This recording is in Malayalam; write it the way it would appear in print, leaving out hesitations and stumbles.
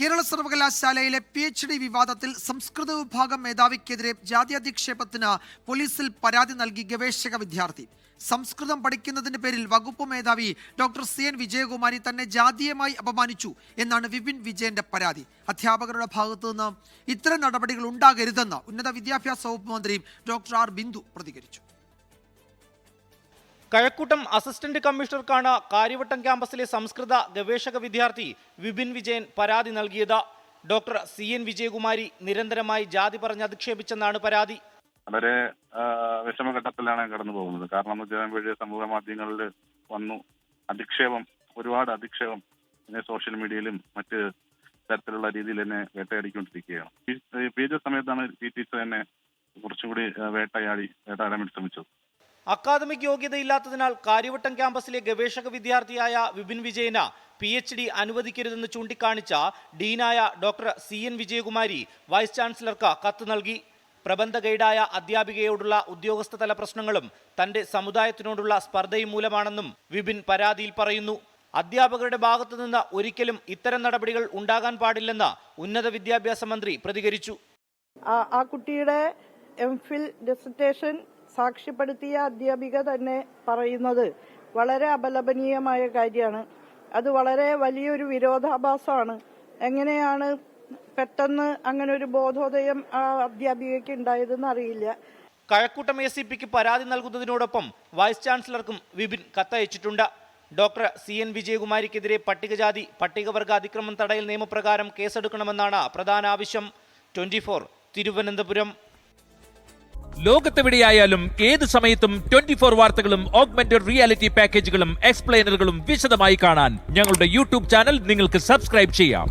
കേരള സർവകലാശാലയിലെ PhD വിവാദത്തിൽ സംസ്കൃത വിഭാഗം മേധാവിക്കെതിരെ ജാത്യധിക്ഷേപത്തിന് പോലീസിൽ പരാതി നൽകി ഗവേഷക വിദ്യാർത്ഥി. സംസ്കൃതം പഠിക്കുന്നതിന്റെ പേരിൽ വകുപ്പ് മേധാവി ഡോക്ടർ CN വിജയകുമാരി തന്നെ ജാതീയമായി അപമാനിച്ചു എന്നാണ് വിപിൻ വിജയന്റെ പരാതി. അധ്യാപകരുടെ ഭാഗത്തുനിന്ന് ഇത്തരം നടപടികൾ ഉണ്ടാകരുതെന്ന് ഉന്നത വിദ്യാഭ്യാസ വകുപ്പ് മന്ത്രി ഡോക്ടർ R ബിന്ദു പ്രതികരിച്ചു. കഴക്കൂട്ടം അസിസ്റ്റന്റ് കമ്മീഷണർക്കാണ് കാര്യവട്ടം ക്യാമ്പസിലെ സംസ്കൃത ഗവേഷക വിദ്യാർത്ഥി വിപിൻ വിജയൻ പരാതി നൽകിയത്. ഡോക്ടർ CN വിജയകുമാരി നിരന്തരമായി ജാതി പറഞ്ഞ് അധിക്ഷേപിച്ചെന്നാണ് പരാതി. വളരെ വിഷമഘട്ടത്തിലാണ് കടന്നു പോകുന്നത്. കാരണം വഴി സമൂഹ മാധ്യമങ്ങളിൽ വന്നു അധിക്ഷേപം, ഒരുപാട് അധിക്ഷേപം സോഷ്യൽ മീഡിയയിലും മറ്റ് തരത്തിലുള്ള രീതിയിൽ തന്നെ വേട്ടയാടിക്കൊണ്ടിരിക്കുകയാണ്. PhD സമയത്താണ് ടീച്ചർ തന്നെ കുറച്ചുകൂടി വേട്ടയാടാൻ വേണ്ടി ശ്രമിച്ചത്. അക്കാദമിക് യോഗ്യതയില്ലാത്തതിനാൽ കാര്യവട്ടം ക്യാമ്പസിലെ ഗവേഷക വിദ്യാർത്ഥിയായ വിപിൻ വിജയന് PhD അനുവദിക്കരുതെന്ന് ചൂണ്ടിക്കാണിച്ച ഡീനായ ഡോക്ടർ CN വിജയകുമാരി വൈസ് ചാൻസലർക്ക് കത്ത് നൽകി. പ്രബന്ധ ഗൈഡായ അധ്യാപികയോടുള്ള ഉദ്യോഗസ്ഥതല പ്രശ്നങ്ങളും തന്റെ സമുദായത്തിനോടുള്ള സ്പർദ്ധയും മൂലമാണെന്നും വിപിൻ പരാതിയിൽ പറയുന്നു. അധ്യാപകരുടെ ഭാഗത്തുനിന്ന് ഒരിക്കലും ഇത്തരം നടപടികൾ ഉണ്ടാകാൻ പാടില്ലെന്ന് ഉന്നത വിദ്യാഭ്യാസ മന്ത്രി പ്രതികരിച്ചു. ആ കുട്ടിയുടെ MPhil ഡിസർട്ടേഷൻ സാക്ഷ്യപ്പെടുത്തിയ അധ്യാപിക തന്നെ പറയുന്നത് വളരെ അപലപനീയമായ കാര്യമാണ്. അത് വളരെ വലിയൊരു വിരോധാഭാസമാണ്. എങ്ങനെയാണ് പെട്ടെന്ന് അങ്ങനെ ഒരു ബോധോദയം ആ അധ്യാപികയ്ക്ക് ഉണ്ടായതെന്ന് അറിയില്ല. കഴക്കൂട്ടം ACPക്ക് പരാതി നൽകുന്നതിനോടൊപ്പം വൈസ് ചാൻസലർക്കും വിപിൻ കത്തയച്ചിട്ടുണ്ട്. ഡോക്ടർ CN വിജയകുമാരിക്കെതിരെ പട്ടികജാതി പട്ടികവർഗ അതിക്രമം തടയൽ നിയമപ്രകാരം കേസെടുക്കണമെന്നാണ് പ്രധാന ആവശ്യം. 24 തിരുവനന്തപുരം. ലോകത്തെവിടെയായാലും ഏത് സമയത്തും 24 വാർത്തകളും ഓഗ്മെന്റഡ് റിയാലിറ്റി പാക്കേജുകളും എക്സ്പ്ലെയിനറുകളും വിശദമായി കാണാൻ ഞങ്ങളുടെ YouTube ചാനൽ നിങ്ങൾക്ക് സബ്സ്ക്രൈബ് ചെയ്യാം.